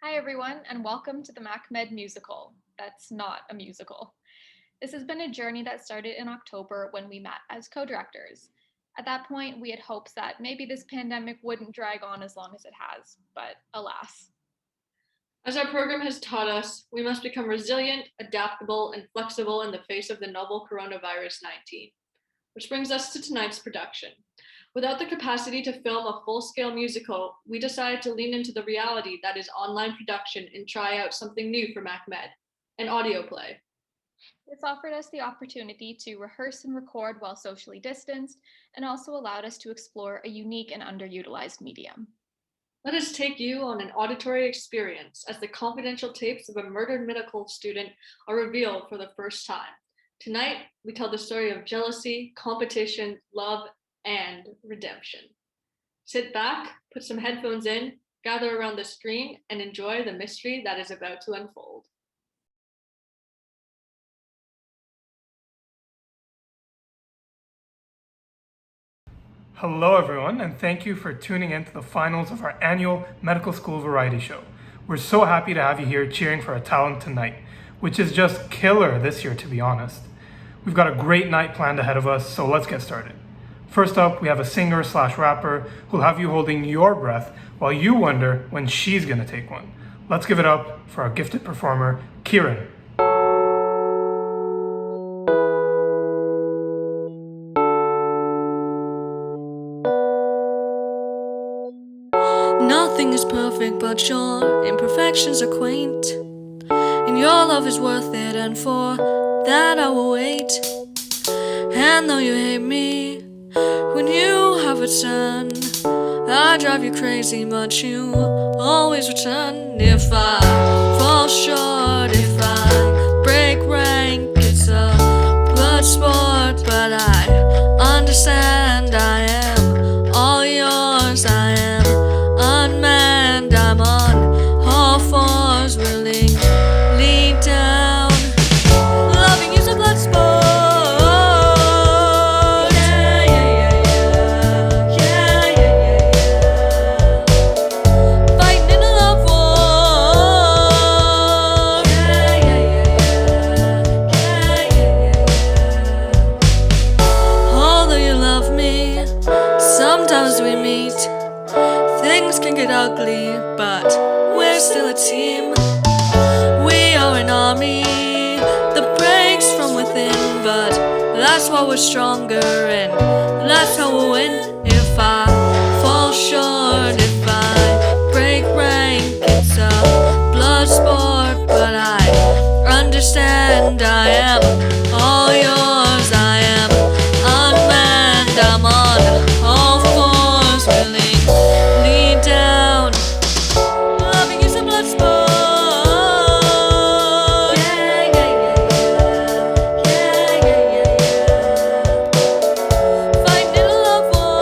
Hi, everyone, and welcome to the MacMed musical. That's not a musical. This has been a journey that started in October when we met as co directors. At that point, we had hopes that maybe this pandemic wouldn't drag on as long as it has, but alas. As our program has taught us, we must become resilient, adaptable, and flexible in the face of the novel coronavirus 19. Which brings us to tonight's production. Without the capacity to film a full scale musical, we decided to lean into the reality that is online production and try out something new for MacMed an audio play. This offered us the opportunity to rehearse and record while socially distanced, and also allowed us to explore a unique and underutilized medium. Let us take you on an auditory experience as the confidential tapes of a murdered medical student are revealed for the first time. Tonight, we tell the story of jealousy, competition, love, and redemption. Sit back, put some headphones in, gather around the screen, and enjoy the mystery that is about to unfold. Hello, everyone, and thank you for tuning in to the finals of our annual medical school variety show. We're so happy to have you here cheering for our talent tonight, which is just killer this year, to be honest. We've got a great night planned ahead of us, so let's get started. First up, we have a singer/rapper who'll have you holding your breath while you wonder when she's gonna take one. Let's give it up for our gifted performer, Kieran. Nothing is perfect, but your imperfections are quaint. And your love is worth it, and for that I will wait. And though you hate me, when you have returned, I drive you crazy, but you always return. If I fall short, if I break rank, it's a blood sport, but I understand I am all yours. I am unmanned, I'm on all fours, willing lead down. Loving you's a blood sport. Yeah, yeah, yeah, yeah, yeah, yeah, yeah, yeah. Fighting in a love war. Yeah, yeah, yeah, yeah, yeah, yeah, yeah. Although you love me, sometimes we meet. Things can get ugly, but we're still a team. We are an army that breaks from within, but that's why we're stronger, and that's how we'll win. If I fall short, if I break rank, it's a blood sport, but I understand I am all yours. I am unmanned, I'm on all fours, willing lead down. Loving is a blood sport. Yeah, yeah, yeah, yeah, yeah, yeah, yeah. Fighting in a love war.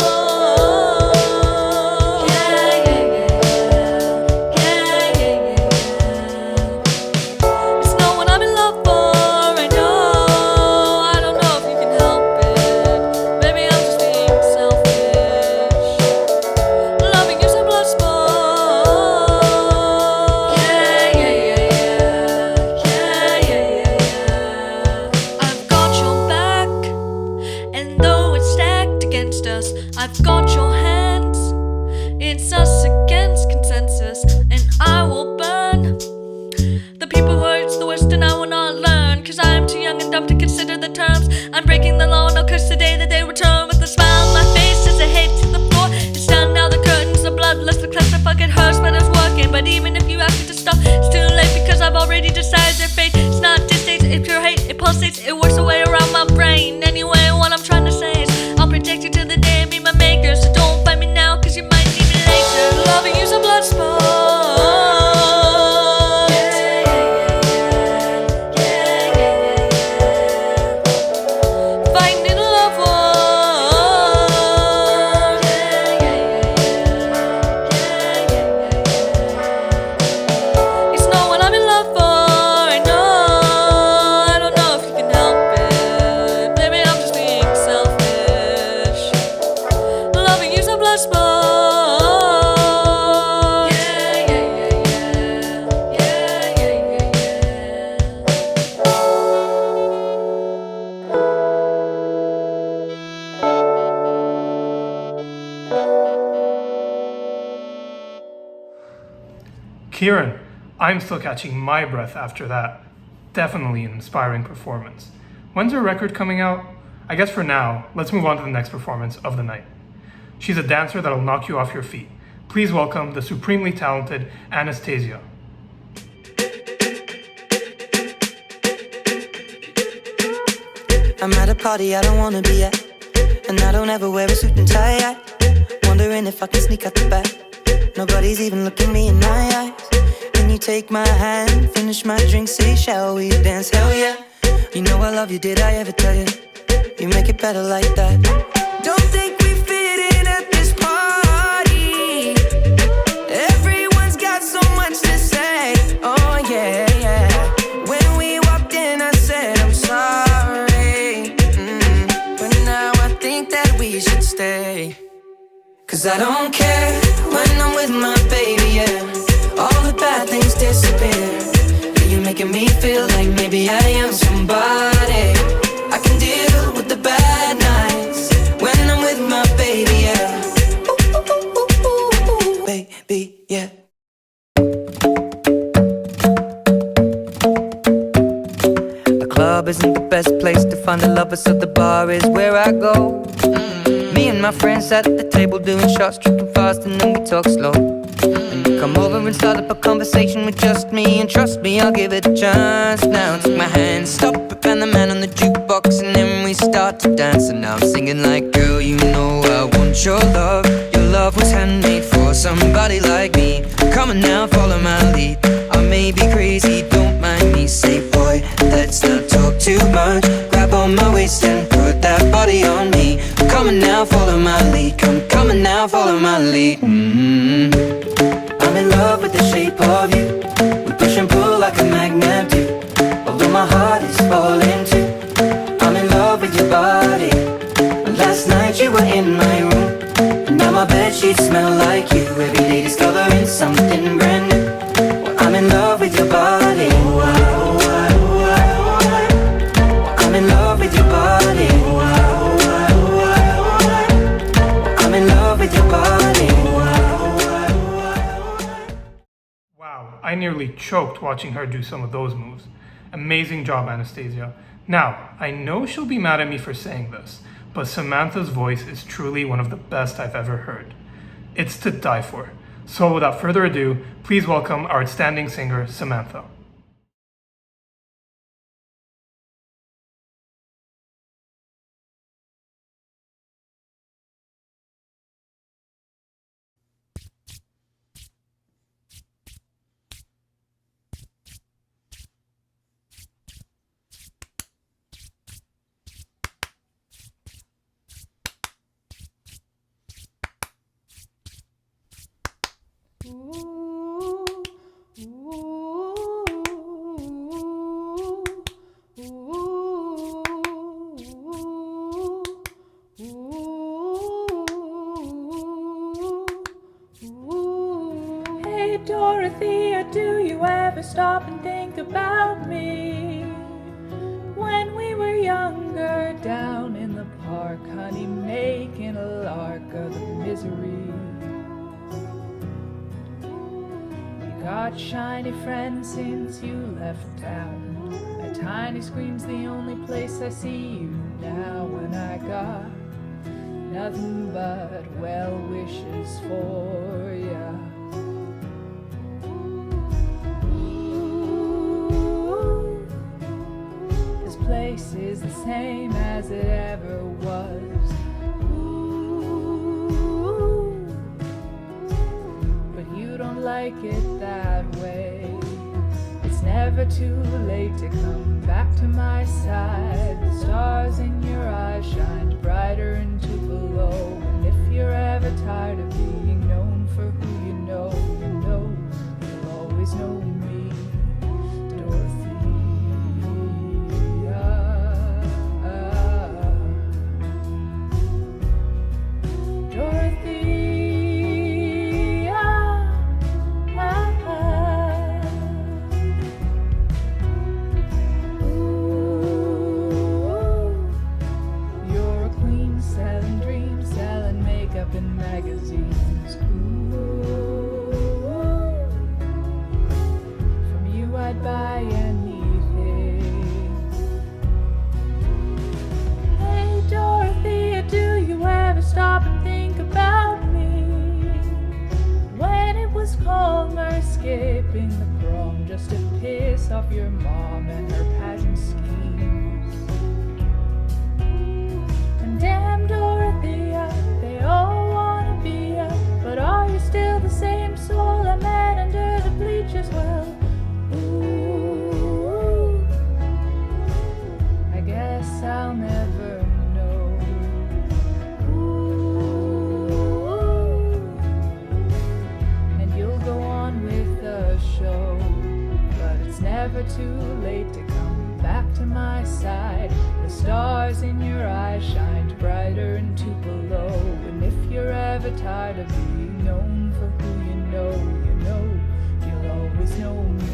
Kieran, I'm still catching my breath after that. Definitely an inspiring performance. When's her record coming out? I guess for now, let's move on to the next performance of the night. She's a dancer that'll knock you off your feet. Please welcome the supremely talented Anastasia. I'm at a party I don't wanna be at, and I don't ever wear a suit and tie yet. Wondering if I can sneak out the back. Nobody's even looking me in my eyes. Can you take my hand, finish my drink, say shall we dance? Hell yeah. You know I love you, did I ever tell you? You make it better like that. Don't think we fit in at this party. Everyone's got so much to say. Oh yeah, yeah. When we walked in I said I'm sorry, but now I think that we should stay. Cause I don't care when I'm with my baby, yeah. All the bad things disappear. You're making me feel like maybe I am somebody. I can deal with the bad nights when I'm with my baby, yeah. Ooh, baby, yeah. The club isn't the best place to find a lover, so the bar is where I go. Me and my friends sat at the table doing shots, tripping fast, and then we talk slow. And you come over and start up a conversation with just me, and trust me, I'll give it a chance. Now take my hand, stop it, and the man on the jukebox, and then we start to dance. And now I'm singing like, girl, you know I want your love. Your love was handmade for somebody like me. Come on now, follow my lead. I may be crazy, don't mind me. Say, boy, let's not talk too much. Grab on my waist and put that body on me. Come on now, follow my lead. Come on now, follow my lead. I'm in love with the shape of you. We push and pull like a magnet do. Although my heart is falling too. I'm in love with your body. Last night you were in my room, and now my bedsheets smell like you. Every day discovering something brand new. Well, I'm in love with your body. I'm in love with your body. I'm in love with your body. Wow, I nearly choked watching her do some of those moves. Amazing job, Anastasia. Now, I know she'll be mad at me for saying this, but Samantha's voice is truly one of the best I've ever heard. It's to die for. So without further ado, please welcome our outstanding singer, Samantha. Hey Dorothea, do you ever stop and think about me? When we were younger, down in the park, honey, making a lark of the misery. You got shiny friends since you left town. A tiny screen's the only place I see you now. When I got nothing but well wishes for ya. This place is the same as it ever was. But you don't like it that way. It's never too late to come back to my side. The stars in your eyes shined brighter into below. And if you're ever tired of being known for who you know, you'll always know me, Dorothea. You're a queen selling dreams, selling makeup in magazines. summer, skipping the prom just to piss off your mom and her pageant schemes. And damn Dorothea, they all wanna be ya, but are you still the same soul I met under the bleachers? Well, ooh, I guess I'll never know. Ooh, and you'll go on with the show, but it's never too late to come back to my side. The stars in your eyes shined brighter and to below. And if you're ever tired of being known for who you know, you'll always know me.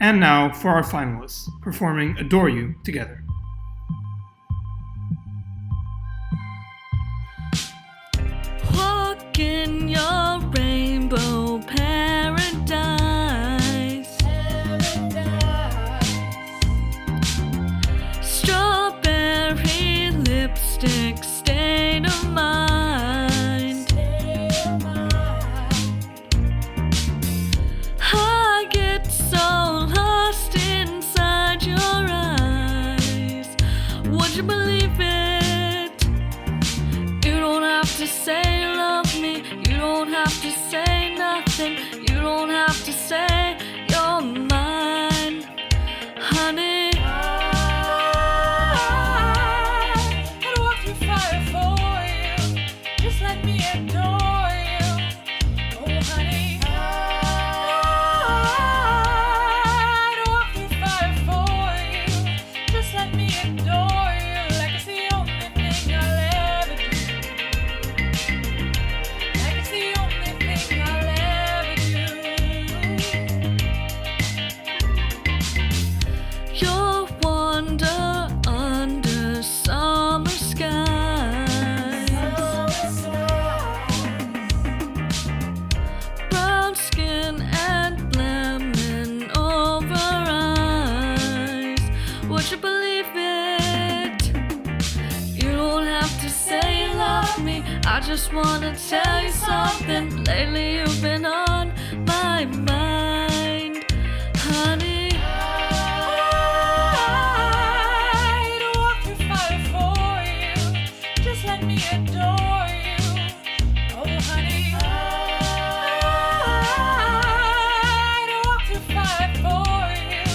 And now for our finalists, performing Adore You together. Walk in your rainbow paradise. Strawberry lipstick state of mind. I get so lost inside your eyes. Would you believe it? You don't have to say you love me. You don't have to say nothing. You don't have to say you're mine, honey. I'd walk through fire for you. Just let me adore you. Oh, honey. I'd walk through fire for you. Just let me adore you. Like it's the only thing I'll ever do. Like it's the only thing I'll ever do. You'll wander under summer skies. Brown skin and lemon over eyes. Would you believe it? You don't have to say you love me. I just wanna tell you something. Lately you've been on my mind, honey. I'd walk through fire for you. Just let me adore you. Oh, honey. I'd walk through fire for you.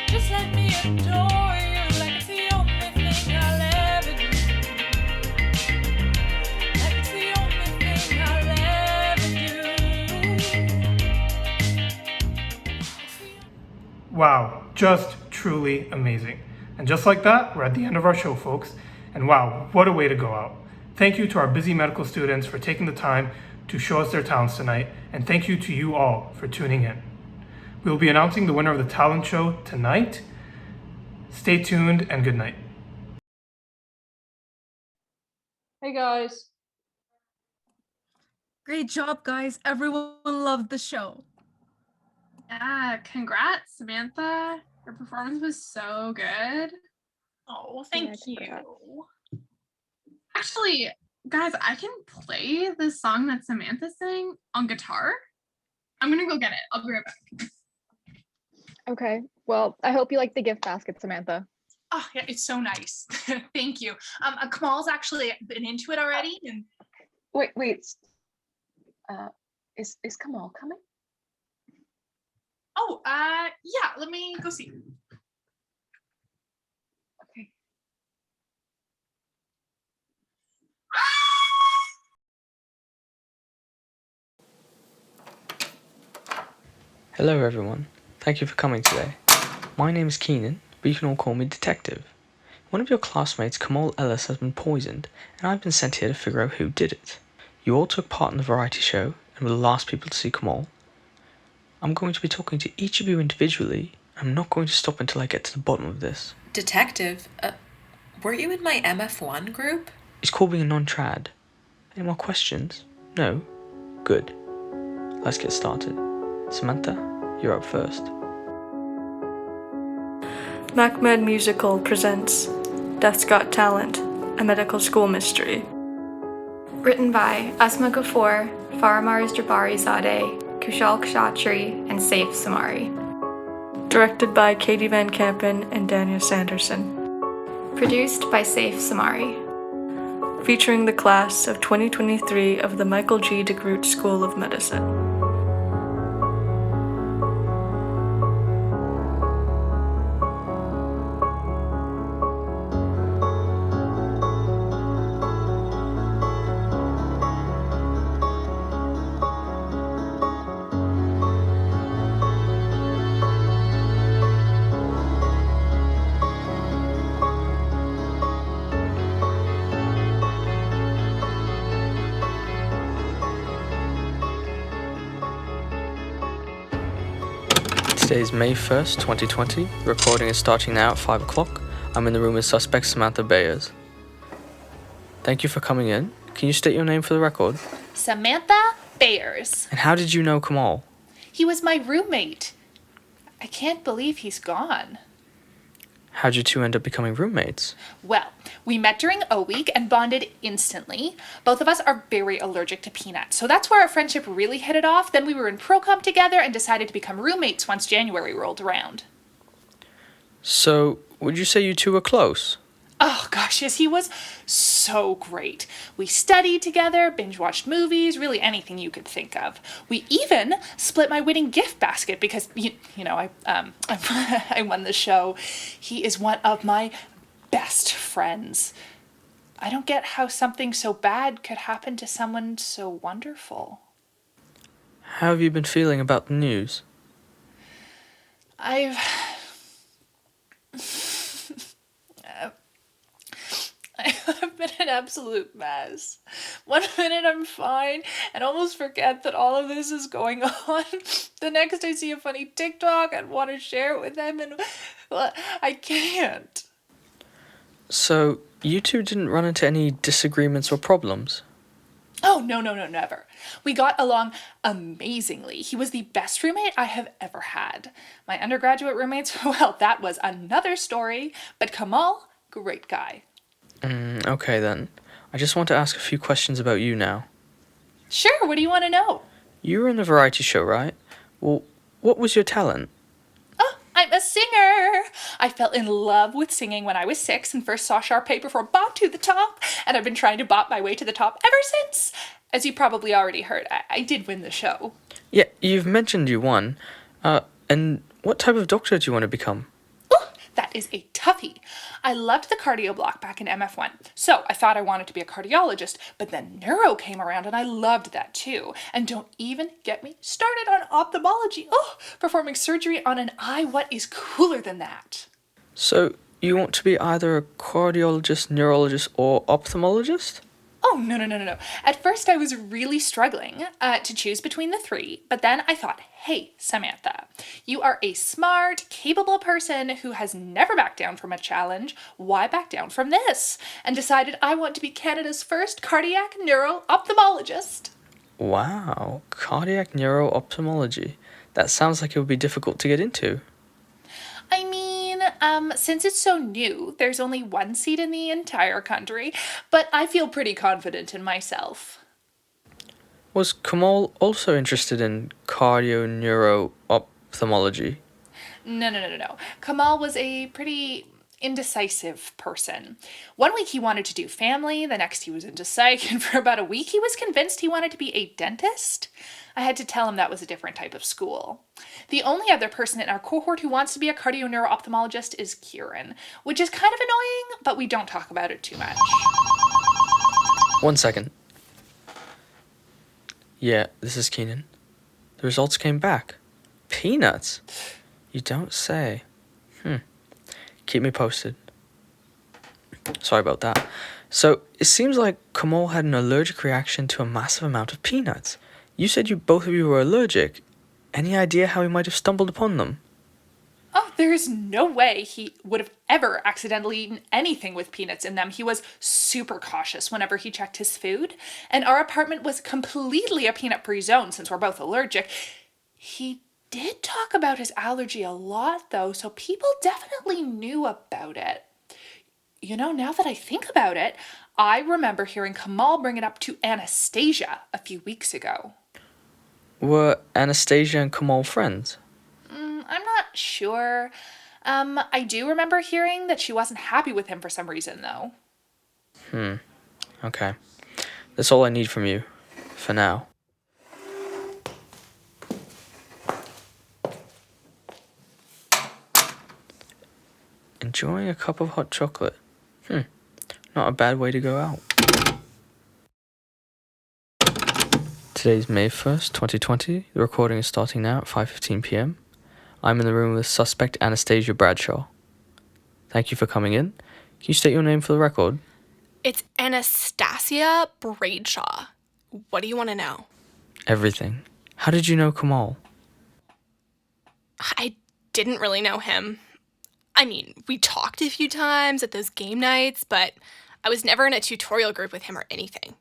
Just let me adore you. Like it's the only thing I'll ever do. Like it's the only thing I'll ever do. Wow, just truly amazing. And just like that, we're at the end of our show, folks. And wow, what a way to go out. Thank you to our busy medical students for taking the time to show us their talents tonight. And thank you to you all for tuning in. We will be announcing the winner of the talent show tonight. Stay tuned and good night. Hey guys. Great job, guys. Everyone loved the show. Yeah, congrats, Samantha. Your performance was so good. Oh, thank you. Actually, guys, I can play the song that Samantha sang on guitar. I'm gonna go get it. I'll be right back. Okay. Well, I hope you like the gift basket, Samantha. Oh, yeah, it's so nice. Thank you. Kamal's actually been into it already. And Wait. Is Kamal coming? Oh, yeah, let me go see. Okay. Hello everyone, thank you for coming today. My name is Keenan, but you can all call me Detective. One of your classmates, Kamal Ellis, has been poisoned, and I've been sent here to figure out who did it. You all took part in the variety show, and were the last people to see Kamal. I'm going to be talking to each of you individually. I'm not going to stop until I get to the bottom of this. Detective, were you in my MF1 group? It's called being a non-trad. Any more questions? No? Good. Let's get started. Samantha, you're up first. McMed Musical presents Death's Got Talent, a medical school mystery. Written by Asma Ghafoor, Faramars Jabarizadeh, Kushal Kshatri, and Saif Samari. Directed by Katie Van Kampen and Daniel Sanderson. Produced by Saif Samari. Featuring the class of 2023 of the Michael G. DeGroote School of Medicine. Today is May 1st, 2020. The recording is starting now at 5 o'clock. I'm in the room with suspect Samantha Bayers. Thank you for coming in. Can you state your name for the record? Samantha Bayers. And how did you know Kamal? He was my roommate. I can't believe he's gone. How'd you two end up becoming roommates? Well, we met during O Week and bonded instantly. Both of us are very allergic to peanuts, so that's where our friendship really hit it off. Then we were in pro-com together and decided to become roommates once January rolled around. So, would you say you two were close? Oh gosh, yes, he was so great. We studied together, binge-watched movies, really anything you could think of. We even split my wedding gift basket because, I won the show. He is one of my best friends. I don't get how something so bad could happen to someone so wonderful. How have you been feeling about the news? I've been an absolute mess. One minute I'm fine and almost forget that all of this is going on. The next I see a funny TikTok and want to share it with them, and well, I can't. So, you two didn't run into any disagreements or problems? Oh, no, never. We got along amazingly. He was the best roommate I have ever had. My undergraduate roommates, well, that was another story. But Kamal, great guy. Okay then. I just want to ask a few questions about you now. Sure, what do you want to know? You were in the variety show, right? Well, what was your talent? Oh, I'm a singer. I fell in love with singing when I was 6 and first saw Sharpay perform Bop to the Top, and I've been trying to bop my way to the top ever since. As you probably already heard, I did win the show. Yeah, you've mentioned you won. And what type of doctor do you want to become? That is a toughie. I loved the cardio block back in MF1, so I thought I wanted to be a cardiologist, but then neuro came around and I loved that too. And don't even get me started on ophthalmology. Oh, performing surgery on an eye, what is cooler than that? So, you want to be either a cardiologist, neurologist, or ophthalmologist? Oh, no. At first I was really struggling to choose between the three, but then I thought, hey, Samantha, you are a smart, capable person who has never backed down from a challenge. Why back down from this? And decided I want to be Canada's first cardiac neuro-ophthalmologist. Wow, cardiac neuro-ophthalmology. That sounds like it would be difficult to get into. I mean, since it's so new, there's only one seat in the entire country, but I feel pretty confident in myself. Was Kamal also interested in cardio-neuro-ophthalmology? No. Kamal was a pretty indecisive person. One week he wanted to do family, the next he was into psych, and for about a week he was convinced he wanted to be a dentist. I had to tell him that was a different type of school. The only other person in our cohort who wants to be a cardio-neuro-ophthalmologist is Kieran, which is kind of annoying, but we don't talk about it too much. 1 second. Yeah, this is Keenan. The results came back. Peanuts? You don't say. Keep me posted. Sorry about that. So, it seems like Kamal had an allergic reaction to a massive amount of peanuts. You said both of you were allergic. Any idea how he might have stumbled upon them? Oh, there is no way he would have ever accidentally eaten anything with peanuts in them. He was super cautious whenever he checked his food, and our apartment was completely a peanut-free zone since we're both allergic. He did talk about his allergy a lot, though, so people definitely knew about it. You know, now that I think about it, I remember hearing Kamal bring it up to Anastasia a few weeks ago. Were Anastasia and Kamal friends? I'm not sure. I do remember hearing that she wasn't happy with him for some reason, though. Okay. That's all I need from you. For now. Enjoying a cup of hot chocolate. Not a bad way to go out. Today's May 1st, 2020. The recording is starting now at 5:15 p.m. I'm in the room with suspect Anastasia Bradshaw. Thank you for coming in. Can you state your name for the record? It's Anastasia Bradshaw. What do you want to know? Everything. How did you know Kamal? I didn't really know him. I mean, we talked a few times at those game nights, but I was never in a tutorial group with him or anything.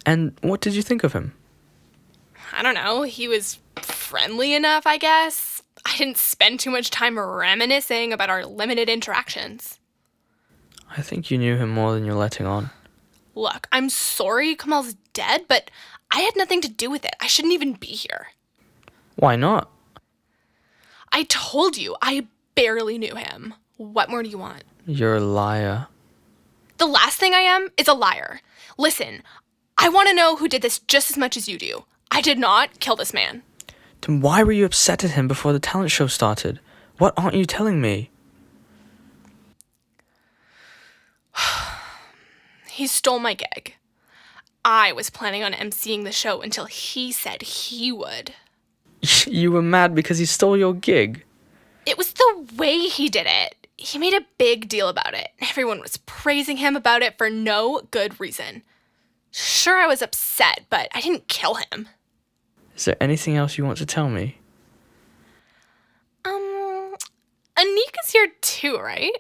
And what did you think of him? I don't know, he was friendly enough, I guess. I didn't spend too much time reminiscing about our limited interactions. I think you knew him more than you're letting on. Look, I'm sorry Kamal's dead, but I had nothing to do with it. I shouldn't even be here. Why not? I told you, I barely knew him. What more do you want? You're a liar. The last thing I am is a liar. Listen, I want to know who did this just as much as you do. I did not kill this man. Then why were you upset at him before the talent show started? What aren't you telling me? He stole my gig. I was planning on emceeing the show until he said he would. You were mad because he stole your gig. It was the way he did it. He made a big deal about it. Everyone was praising him about it for no good reason. Sure, I was upset, but I didn't kill him. Is there anything else you want to tell me? Anika's here too, right?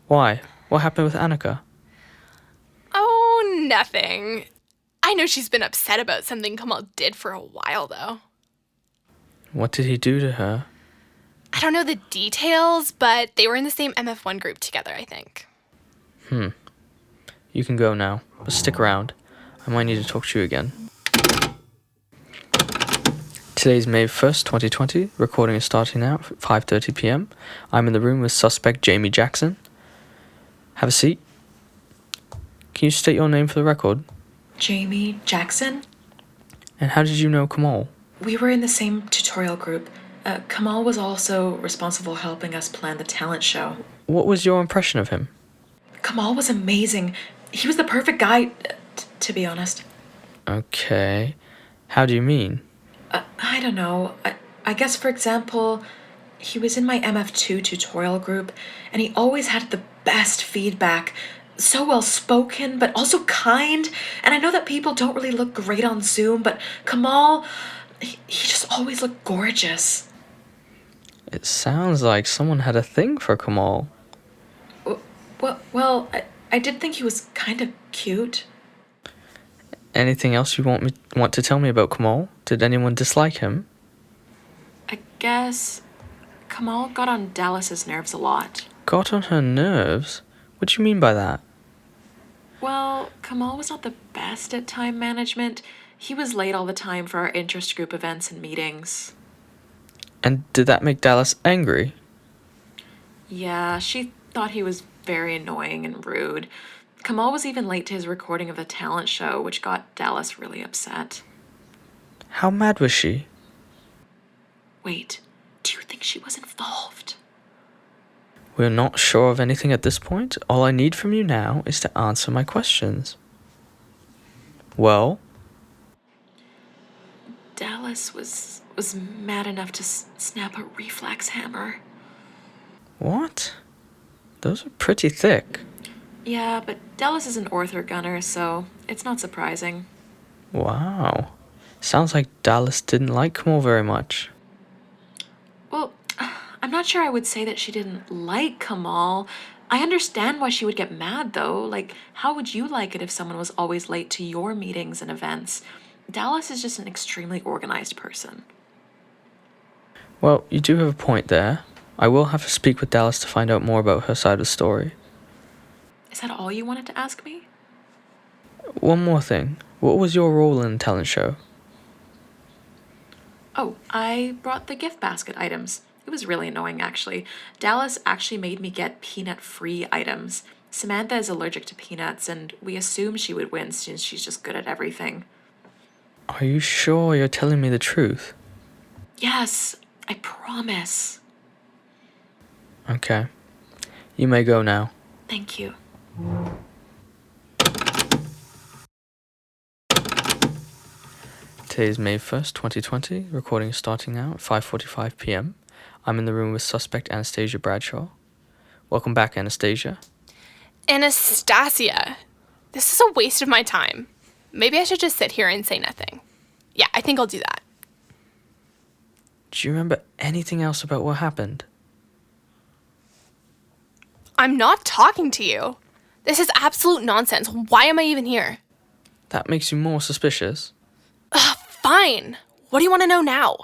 Why? What happened with Annika? Oh, nothing. I know she's been upset about something Kamal did for a while, though. What did he do to her? I don't know the details, but they were in the same MF1 group together, I think. You can go now, but stick around. I might need to talk to you again. Today's May 1st, 2020. Recording is starting now at 5:30 p.m. I'm in the room with suspect Jamie Jackson. Have a seat. Can you state your name for the record? Jamie Jackson? And how did you know Kamal? We were in the same tutorial group. Kamal was also responsible helping us plan the talent show. What was your impression of him? Kamal was amazing. He was the perfect guy, to be honest. Okay. How do you mean? I don't know. I guess, for example, he was in my MF2 tutorial group, and he always had the best feedback. So well-spoken, but also kind. And I know that people don't really look great on Zoom, but Kamal, he just always looked gorgeous. It sounds like someone had a thing for Kamal. Well, I did think he was kind of cute. Anything else you want to tell me about Kamal? Did anyone dislike him? I guess Kamal got on Dallas's nerves a lot. Got on her nerves? What do you mean by that? Well, Kamal was not the best at time management. He was late all the time for our interest group events and meetings. And did that make Dallas angry? Yeah, she thought he was very annoying and rude. Kamal was even late to his recording of the talent show, which got Dallas really upset. How mad was she? Wait, do you think she was involved? We're not sure of anything at this point. All I need from you now is to answer my questions. Well? Dallas was mad enough to snap a reflex hammer. What? Those are pretty thick. Yeah, but Dallas is an ortho gunner, so it's not surprising. Wow. Sounds like Dallas didn't like Kamal very much. Well, I'm not sure I would say that she didn't like Kamal. I understand why she would get mad, though. Like, how would you like it if someone was always late to your meetings and events? Dallas is just an extremely organized person. Well, you do have a point there. I will have to speak with Dallas to find out more about her side of the story. Is that all you wanted to ask me? One more thing. What was your role in the talent show? Oh, I brought the gift basket items. It was really annoying, actually. Dallas actually made me get peanut-free items. Samantha is allergic to peanuts, and we assumed she would win since she's just good at everything. Are you sure you're telling me the truth? Yes, I promise. Okay. You may go now. Thank you. Today is May 1st, 2020. Recording is starting now at 5:45 p.m. I'm in the room with suspect Anastasia Bradshaw. Welcome back, Anastasia. Anastasia, this is a waste of my time. Maybe I should just sit here and say nothing. Yeah, I think I'll do that. Do you remember anything else about what happened? I'm not talking to you. This is absolute nonsense. Why am I even here? That makes you more suspicious. Fine. What do you want to know now?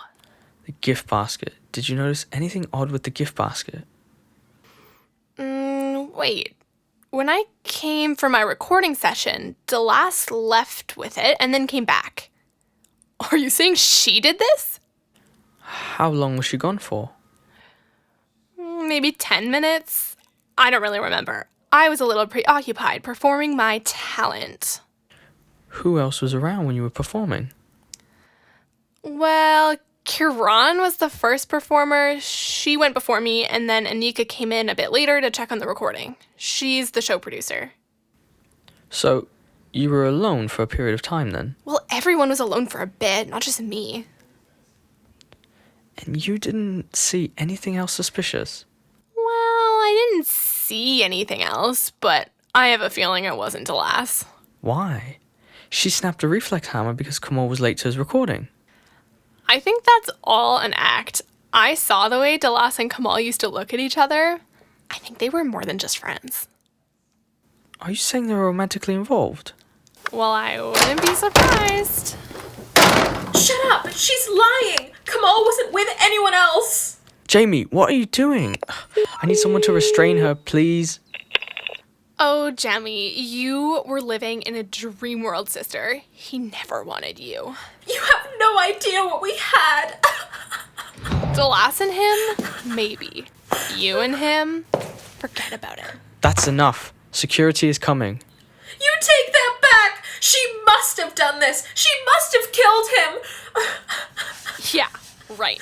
The gift basket. Did you notice anything odd with the gift basket? Wait. When I came for my recording session, Delas left with it and then came back. Are you saying she did this? How long was she gone for? Maybe 10 minutes? I don't really remember. I was a little preoccupied performing my talent. Who else was around when you were performing? Well, Kiran was the first performer. She went before me, and then Anika came in a bit later to check on the recording. She's the show producer. So, you were alone for a period of time then? Well, everyone was alone for a bit, not just me. And you didn't see anything else suspicious? Well, I didn't see anything else, but I have a feeling it wasn't Delas. Why? She snapped a reflex hammer because Kamal was late to his recording. I think that's all an act. I saw the way Delas and Kamal used to look at each other. I think they were more than just friends. Are you saying they were romantically involved? Well, I wouldn't be surprised. Shut up! She's lying! Kamal wasn't with anyone else! Jamie, what are you doing? I need someone to restrain her, please. Oh, Jamie, you were living in a dream world, sister. He never wanted you. You have no idea what we had! Delas and him? Maybe. You and him? Forget about it. That's enough. Security is coming. You take that back! She must have done this! She must have killed him! Yeah, right.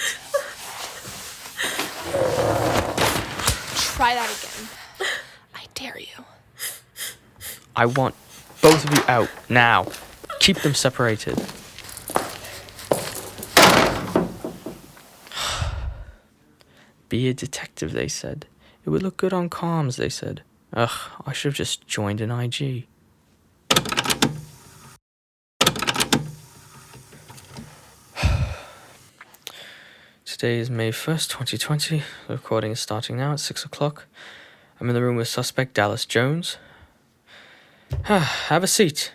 Try that again. I dare you. I want both of you out, now. Keep them separated. Be a detective, they said. It would look good on comms, they said. Ugh, I should have just joined an IG. Today is May 1st, 2020. The recording is starting now at 6 o'clock. I'm in the room with suspect Dallas Jones. Have a seat.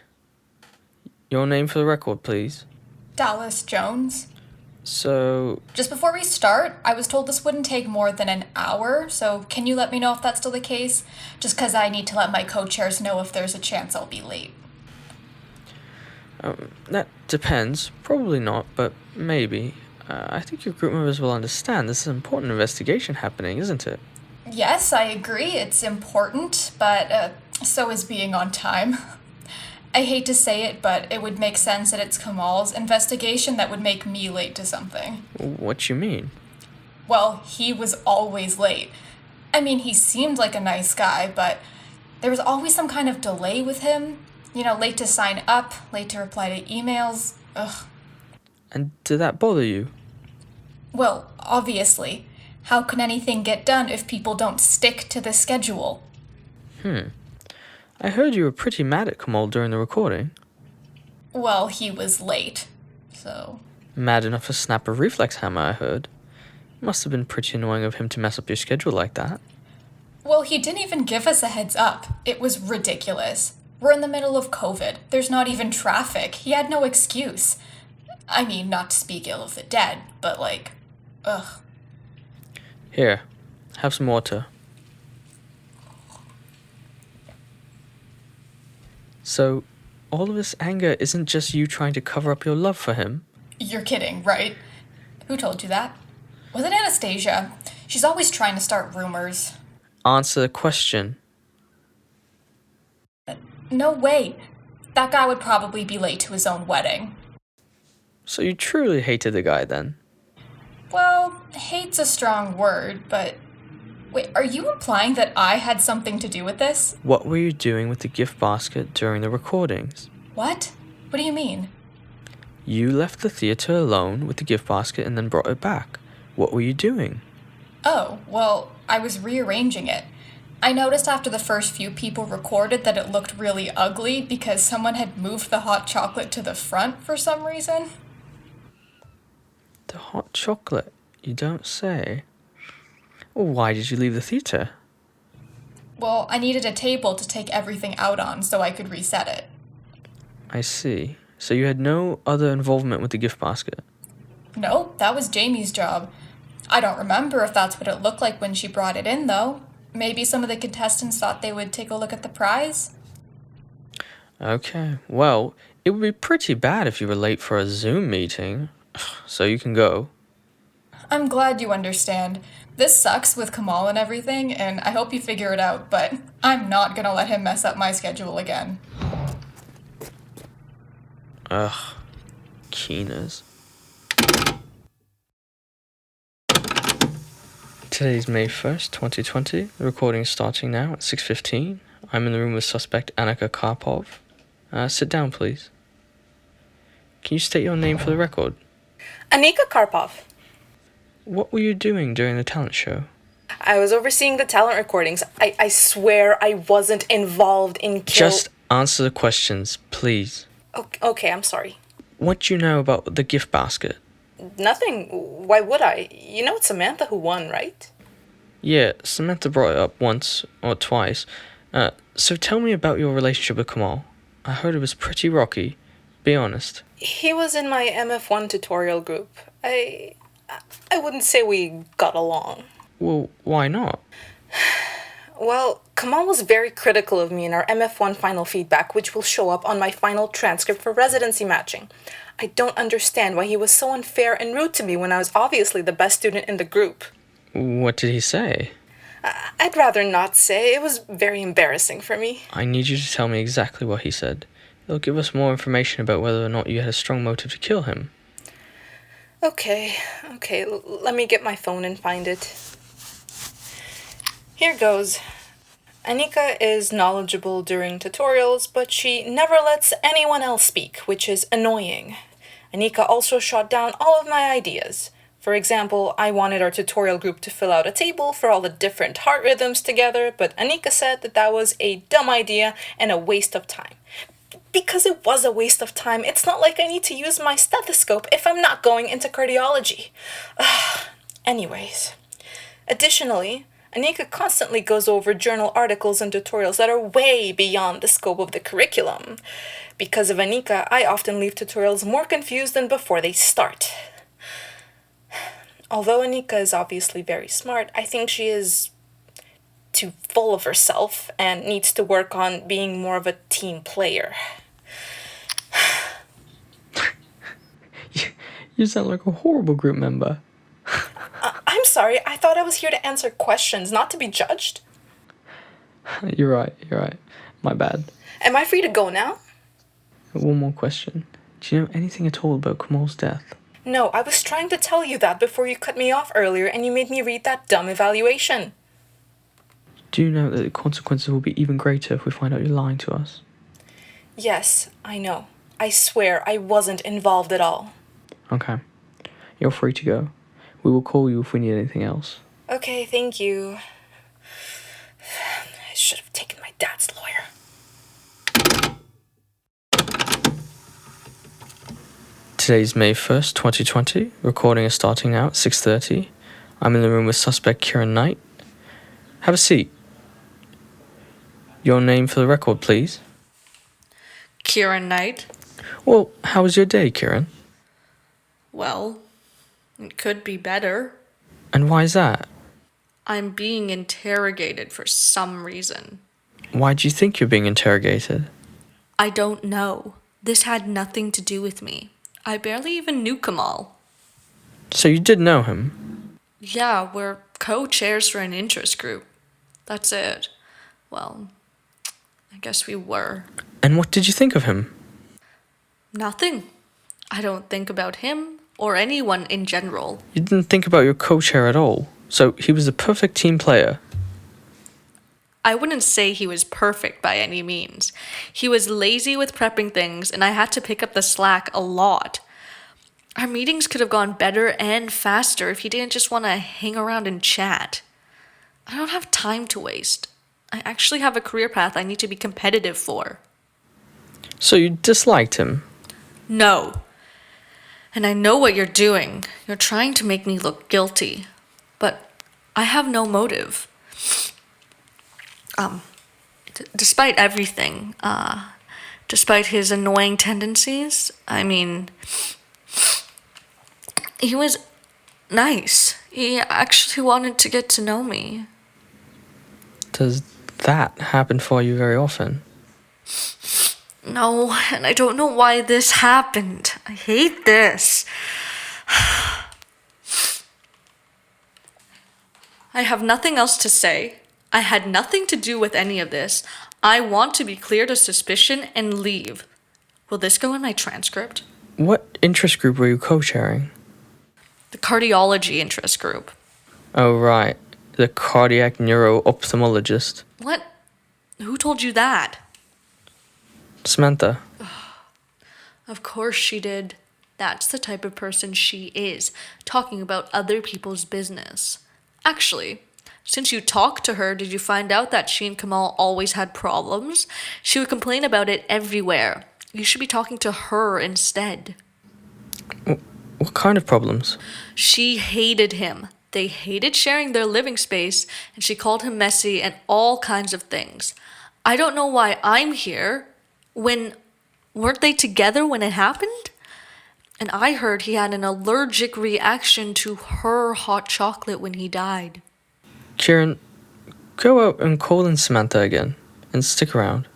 Your name for the record, please. Dallas Jones. So... Just before we start, I was told this wouldn't take more than an hour, so can you let me know if that's still the case? Just because I need to let my co-chairs know if there's a chance I'll be late. That depends. Probably not, but maybe. I think your group members will understand. This is an important investigation happening, isn't it? Yes, I agree, it's important, but so is being on time. I hate to say it, but it would make sense that it's Kamal's investigation that would make me late to something. What you mean? Well, he was always late. I mean, he seemed like a nice guy, but there was always some kind of delay with him. You know, late to sign up, late to reply to emails. Ugh. And did that bother you? Well, obviously. How can anything get done if people don't stick to the schedule? I heard you were pretty mad at Kamal during the recording. Well, he was late, so... Mad enough to snap a reflex hammer, I heard. Must have been pretty annoying of him to mess up your schedule like that. Well, he didn't even give us a heads up. It was ridiculous. We're in the middle of COVID. There's not even traffic. He had no excuse. I mean, not to speak ill of the dead, but like, ugh. Here, have some water. So, all of this anger isn't just you trying to cover up your love for him? You're kidding, right? Who told you that? Was it Anastasia? She's always trying to start rumors. Answer the question. No way. That guy would probably be late to his own wedding. So you truly hated the guy then? Well, hate's a strong word, but... Wait, are you implying that I had something to do with this? What were you doing with the gift basket during the recordings? What? What do you mean? You left the theater alone with the gift basket and then brought it back. What were you doing? Oh, well, I was rearranging it. I noticed after the first few people recorded that it looked really ugly because someone had moved the hot chocolate to the front for some reason. The hot chocolate? You don't say. Well, why did you leave the theater? Well, I needed a table to take everything out on so I could reset it. I see. So you had no other involvement with the gift basket? No, that was Jamie's job. I don't remember if that's what it looked like when she brought it in, though. Maybe some of the contestants thought they would take a look at the prize? Okay, well, it would be pretty bad if you were late for a Zoom meeting. So you can go. I'm glad you understand. This sucks with Kamal and everything, and I hope you figure it out, but I'm not gonna let him mess up my schedule again. Ugh, Keeners. Today's May 1st, 2020. The recording is starting now at 6:15. I'm in the room with suspect Annika Karpov. Sit down, please. Can you state your name for the record? Anika Karpov. What were you doing during the talent show? I was overseeing the talent recordings. I swear I wasn't involved in Just answer the questions, please. Okay, I'm sorry. What do you know about the gift basket? Nothing. Why would I? You know it's Samantha who won, right? Yeah, Samantha brought it up once or twice. So tell me about your relationship with Kamal. I heard it was pretty rocky. Be honest. He was in my MF1 tutorial group. I wouldn't say we got along. Well, why not? Well, Kamal was very critical of me in our MF1 final feedback, which will show up on my final transcript for residency matching. I don't understand why he was so unfair and rude to me when I was obviously the best student in the group. What did he say? I'd rather not say. It was very embarrassing for me. I need you to tell me exactly what he said. It'll give us more information about whether or not you had a strong motive to kill him. Okay, let me get my phone and find it. Here goes. Anika is knowledgeable during tutorials, but she never lets anyone else speak, which is annoying. Anika also shot down all of my ideas. For example, I wanted our tutorial group to fill out a table for all the different heart rhythms together, but Anika said that was a dumb idea and a waste of time. Because it was a waste of time, it's not like I need to use my stethoscope if I'm not going into cardiology. Anyways. Additionally, Anika constantly goes over journal articles and tutorials that are way beyond the scope of the curriculum. Because of Anika, I often leave tutorials more confused than before they start. Although Anika is obviously very smart, I think she is too full of herself and needs to work on being more of a team player. You sound like a horrible group member. I'm sorry. I thought I was here to answer questions, not to be judged. You're right. My bad. Am I free to go now? One more question. Do you know anything at all about Kamal's death? No, I was trying to tell you that before you cut me off earlier and you made me read that dumb evaluation. Do you know that the consequences will be even greater if we find out you're lying to us? Yes, I know. I swear I wasn't involved at all. Okay. You're free to go. We will call you if we need anything else. Okay, thank you. I should have taken my dad's lawyer. Today's May 1st, 2020. Recording is starting now at 6:30. I'm in the room with suspect Kieran Knight. Have a seat. Your name for the record, please. Kieran Knight. Well, how was your day, Kieran? Well, it could be better. And why is that? I'm being interrogated for some reason. Why do you think you're being interrogated? I don't know. This had nothing to do with me. I barely even knew Kamal. So you did know him? Yeah, we're co-chairs for an interest group. That's it. Well, I guess we were. And what did you think of him? Nothing. I don't think about him or anyone in general. You didn't think about your co-chair at all. So he was the perfect team player. I wouldn't say he was perfect by any means. He was lazy with prepping things, and I had to pick up the slack a lot. Our meetings could have gone better and faster if he didn't just want to hang around and chat. I don't have time to waste. I actually have a career path I need to be competitive for. So you disliked him? No. And I know what you're doing. You're trying to make me look guilty. But I have no motive. Despite everything, despite his annoying tendencies, I mean, he was nice. He actually wanted to get to know me. Does that happen for you very often? No, and I don't know why this happened. I hate this. I have nothing else to say. I had nothing to do with any of this. I want to be cleared of suspicion and leave. Will this go in my transcript? What interest group were you co-chairing? The cardiology interest group. Oh, right. The cardiac neuro-ophthalmologist. What? Who told you that? Samantha. Of course she did. That's the type of person she is, talking about other people's business. Actually, since you talked to her, did you find out that she and Kamal always had problems? She would complain about it everywhere. You should be talking to her instead. What kind of problems? She hated him. They hated sharing their living space, and she called him messy and all kinds of things. I don't know why I'm here. Weren't they together when it happened? And I heard he had an allergic reaction to her hot chocolate when he died. Kieran, go out and call in Samantha again, and stick around.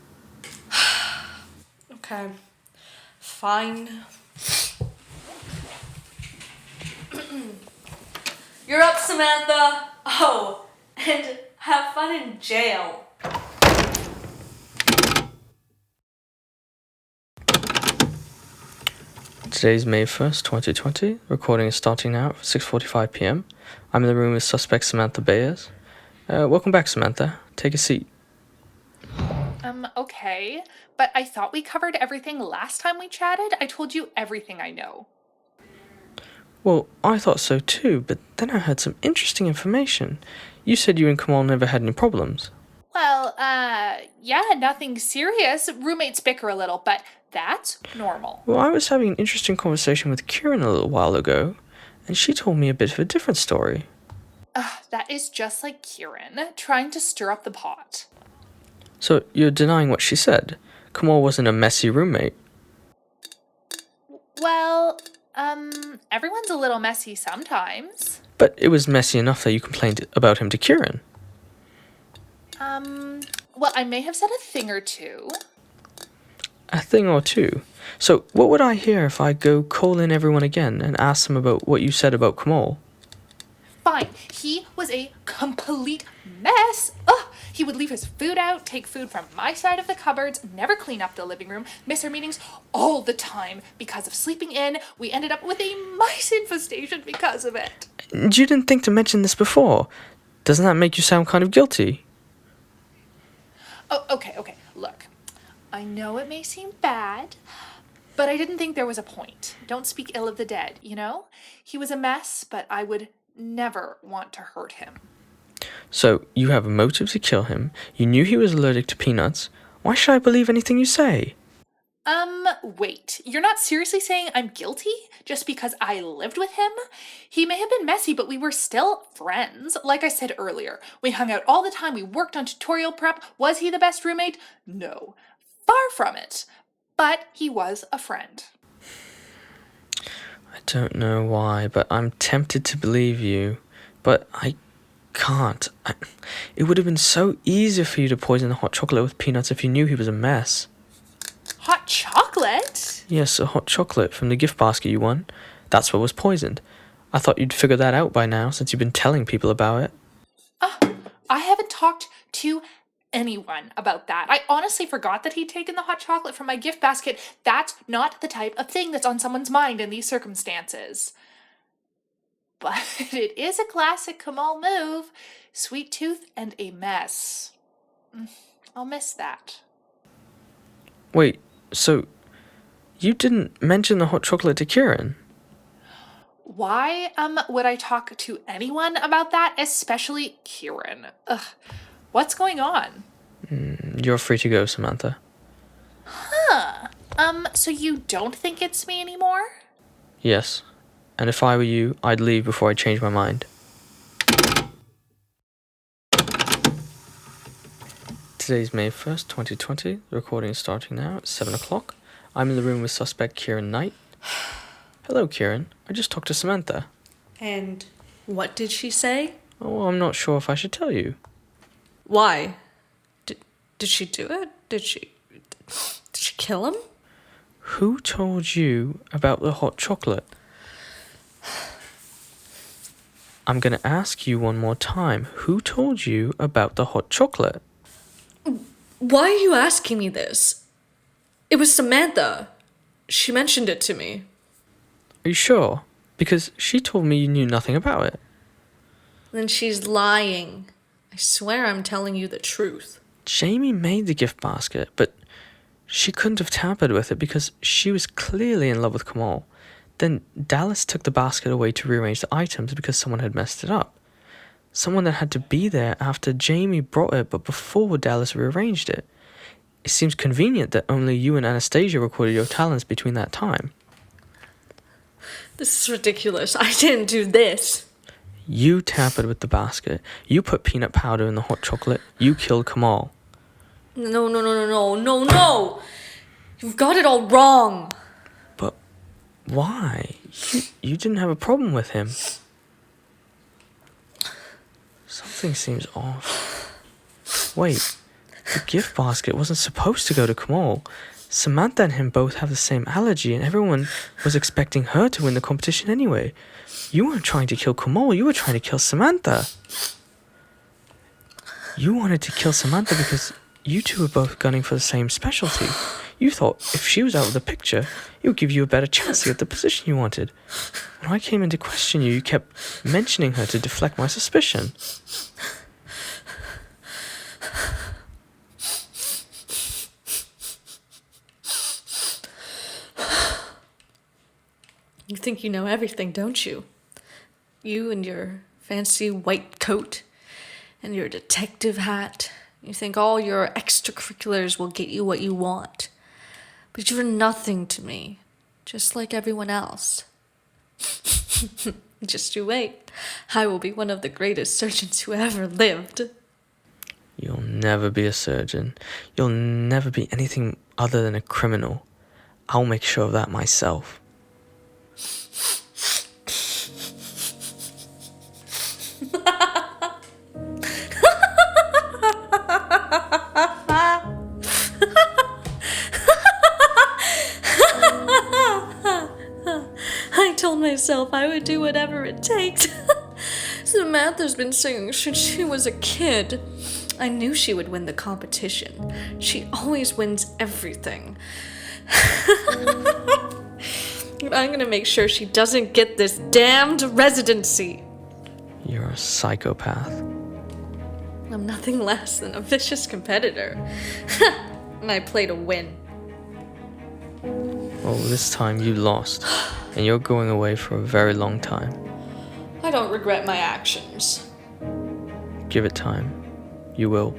Okay, fine. You're up, Samantha. Oh, and have fun in jail. Today's May 1st, 2020. Recording is starting now at 6:45 p.m. I'm in the room with suspect Samantha Bayers. Welcome back, Samantha. Take a seat. Okay, but I thought we covered everything last time we chatted. I told you everything I know. Well, I thought so too, but then I heard some interesting information. You said you and Kamal never had any problems. Well, yeah, nothing serious. Roommates bicker a little, but that's normal. Well, I was having an interesting conversation with Kieran a little while ago, and she told me a bit of a different story. That is just like Kieran, trying to stir up the pot. So, you're denying what she said? Kamal wasn't a messy roommate? Well, everyone's a little messy sometimes. But it was messy enough that you complained about him to Kieran. Well, I may have said a thing or two. A thing or two? So, what would I hear if I go call in everyone again and ask them about what you said about Kamal? fine. He was a complete mess. Ugh. He would leave his food out, take food from my side of the cupboards, never clean up the living room, miss our meetings all the time because of sleeping in. We ended up with a mice infestation because of it. You didn't think to mention this before. Doesn't that make you sound kind of guilty? Oh, okay. Look, I know it may seem bad, but I didn't think there was a point. Don't speak ill of the dead, you know? He was a mess, but I would never want to hurt him. So, you have a motive to kill him, you knew he was allergic to peanuts. Why should I believe anything you say? Wait. You're not seriously saying I'm guilty just because I lived with him? He may have been messy, but we were still friends. Like I said earlier, we hung out all the time, we worked on tutorial prep. Was he the best roommate? No. Far from it. But he was a friend. I don't know why, but I'm tempted to believe you. But I can't. It would have been so easy for you to poison the hot chocolate with peanuts if you knew he was a mess. Hot chocolate? Yes, a hot chocolate from the gift basket you won. That's what was poisoned. I thought you'd figure that out by now, since you've been telling people about it. I haven't talked to anyone about that. I honestly forgot that he'd taken the hot chocolate from my gift basket. That's not the type of thing that's on someone's mind in these circumstances. But it is a classic Kamal move. Sweet tooth and a mess. I'll miss that. Wait, so you didn't mention the hot chocolate to Kieran? Why would I talk to anyone about that, especially Kieran? Ugh. What's going on? You're free to go, Samantha. Huh. So you don't think it's me anymore? Yes. And if I were you, I'd leave before I change my mind. Today's May 1st, 2020. The recording is starting now at 7 o'clock. I'm in the room with suspect Kieran Knight. Hello, Kieran. I just talked to Samantha. And what did she say? Oh, I'm not sure if I should tell you. Why? Did she do it? Did she kill him? Who told you about the hot chocolate? I'm going to ask you one more time. Who told you about the hot chocolate? Why are you asking me this? It was Samantha. She mentioned it to me. Are you sure? Because she told me you knew nothing about it. Then she's lying. I swear I'm telling you the truth. Jamie made the gift basket, but she couldn't have tampered with it because she was clearly in love with Kamal. Then Dallas took the basket away to rearrange the items because someone had messed it up. Someone that had to be there after Jamie brought it, but before Dallas rearranged it. It seems convenient that only you and Anastasia recorded your talents between that time. This is ridiculous. I didn't do this. You tampered with the basket. You put peanut powder in the hot chocolate. You killed Kamal. No. You've got it all wrong. But why? You didn't have a problem with him. Something seems off. Wait, the gift basket wasn't supposed to go to Kamal. Samantha and him both have the same allergy, and everyone was expecting her to win the competition anyway. You weren't trying to kill Kamal, you were trying to kill Samantha. You wanted to kill Samantha because you two were both gunning for the same specialty. You thought if she was out of the picture, it would give you a better chance to get the position you wanted. When I came in to question you, you kept mentioning her to deflect my suspicion. You think you know everything, don't you? You and your fancy white coat and your detective hat. You think all your extracurriculars will get you what you want. But you're nothing to me, just like everyone else. Just you wait. I will be one of the greatest surgeons who ever lived. You'll never be a surgeon. You'll never be anything other than a criminal. I'll make sure of that myself. I told myself I would do whatever it takes. Samantha's been singing since she was a kid. I knew she would win the competition. She always wins everything. I'm gonna make sure she doesn't get this damned residency. You're a psychopath. I'm nothing less than a vicious competitor. And I play to win. Well, this time you lost, and you're going away for a very long time. I don't regret my actions. Give it time. You will.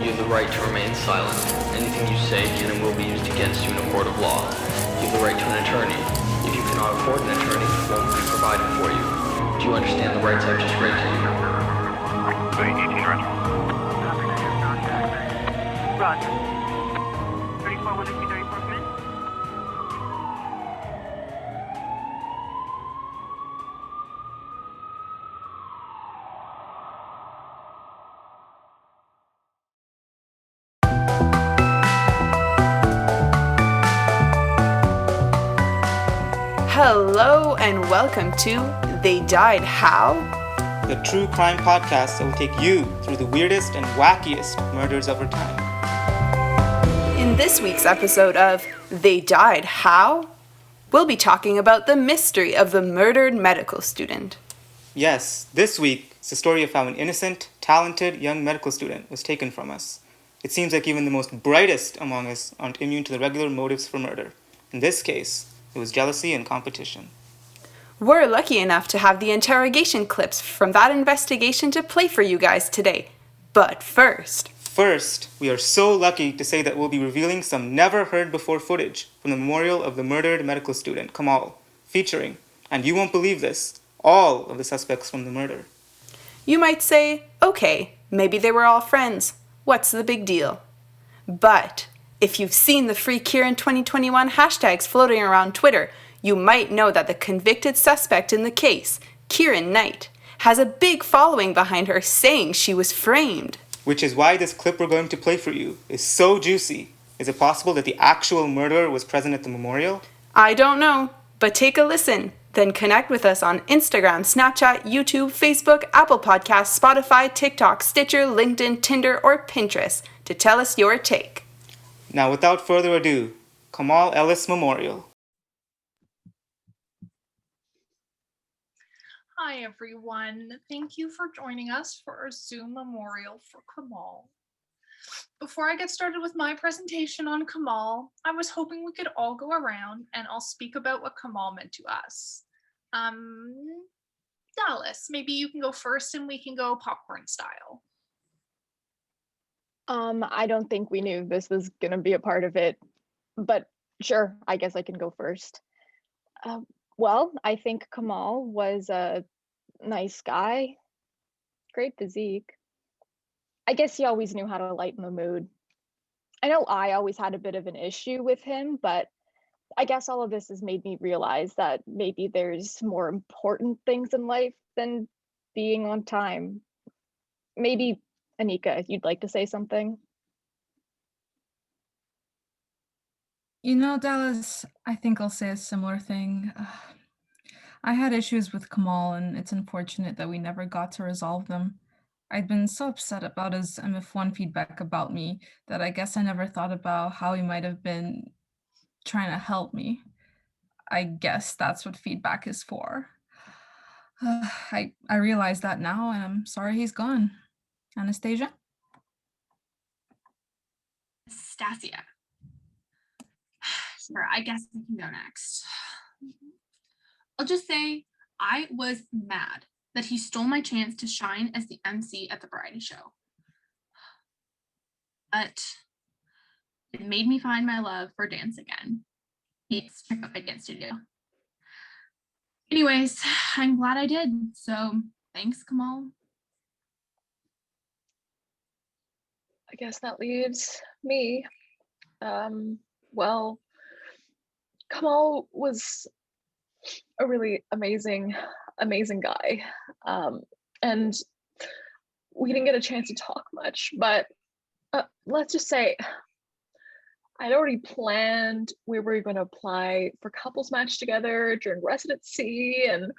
You have the right to remain silent. Anything you say can and will be used against you in a court of law. You have the right to an attorney. If you cannot afford an attorney, one will be provided for you. Do you understand the rights I've just read to you? Roger. 34, will this be 34 minutes? Hello and welcome to They Died How? The true crime podcast that will take you through the weirdest and wackiest murders of our time. In this week's episode of They Died How? We'll be talking about the mystery of the murdered medical student. Yes, this week it's the story of how an innocent, talented young medical student was taken from us. It seems like even the most brightest among us aren't immune to the regular motives for murder. In this case, it was jealousy and competition. We're lucky enough to have the interrogation clips from that investigation to play for you guys today. But first, we are so lucky to say that we'll be revealing some never-heard-before footage from the memorial of the murdered medical student, Kamal, featuring, and you won't believe this, all of the suspects from the murder. You might say, okay, maybe they were all friends. What's the big deal? But if you've seen the Free Kieran 2021 hashtags floating around Twitter, you might know that the convicted suspect in the case, Kieran Knight, has a big following behind her saying she was framed. Which is why this clip we're going to play for you is so juicy. Is it possible that the actual murderer was present at the memorial? I don't know, but take a listen. Then connect with us on Instagram, Snapchat, YouTube, Facebook, Apple Podcasts, Spotify, TikTok, Stitcher, LinkedIn, Tinder, or Pinterest to tell us your take. Now, without further ado, Kamal Ellis Memorial. Hi, everyone. Thank you for joining us for our Zoom memorial for Kamal. Before I get started with my presentation on Kamal, I was hoping we could all go around and I'll speak about what Kamal meant to us. Dallas, maybe you can go first and we can go popcorn style. I don't think we knew this was gonna be a part of it, but sure, I guess I can go first. Well, I think Kamal was a nice guy, great physique. I guess he always knew how to lighten the mood. I know I always had a bit of an issue with him, but I guess all of this has made me realize that maybe there's more important things in life than being on time. Maybe, Anika, you'd like to say something? You know, Dallas, I think I'll say a similar thing. I had issues with Kamal, and it's unfortunate that we never got to resolve them. I'd been so upset about his MF1 feedback about me that I guess I never thought about how he might have been trying to help me. I guess that's what feedback is for. I realize that now, and I'm sorry he's gone. Anastasia? Stasia. Sure, I guess I can go next. I'll just say I was mad that he stole my chance to shine as the MC at the variety show. But it made me find my love for dance again. It's check out my dance studio. Anyways, I'm glad I did. So thanks, Kamal. I guess that leaves me. Well, Kamal was a really amazing guy. And we didn't get a chance to talk much, but let's just say I'd already planned we were going to apply for couples match together during residency, and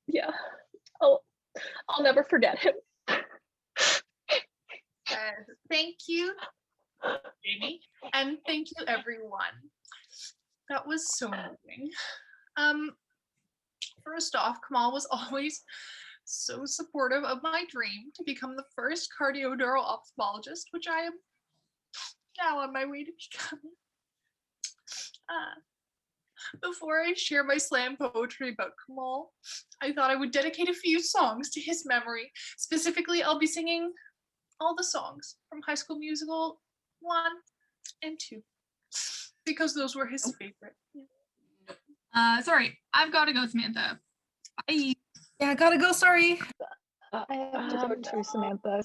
yeah, I'll never forget him. Thank you, Jamie, and thank you, everyone. That was so moving. First off, Kamal was always so supportive of my dream to become the first cardiodural ophthalmologist, which I am now on my way to becoming. Before I share my slam poetry about Kamal, I thought I would dedicate a few songs to his memory. Specifically, I'll be singing all the songs from High School Musical 1 and 2, because those were his favorite. Sorry, I've got to go, Samantha. Bye. Yeah, I gotta go, sorry. I have to go too, Samantha.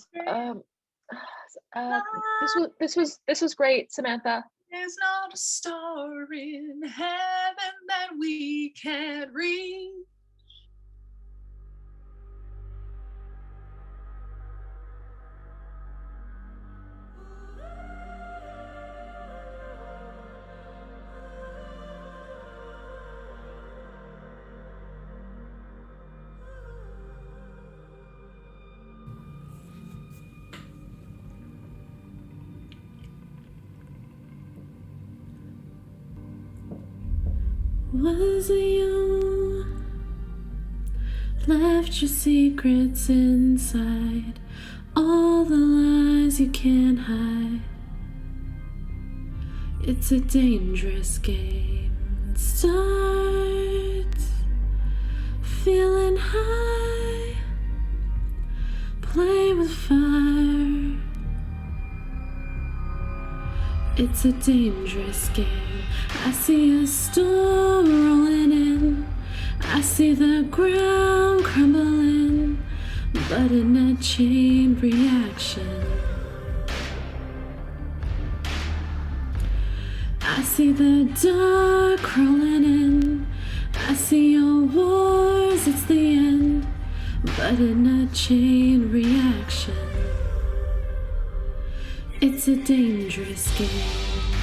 This was great, Samantha. There's not a star in heaven that we can't reach. Was it you? Left your secrets inside, all the lies you can't hide. It's a dangerous game. It starts feeling high, play with fire. It's a dangerous game. I see a storm rolling in, I see the ground crumbling, but in a chain reaction. I see the dark crawling in, I see your wars, it's the end, but in a chain reaction. It's a dangerous game.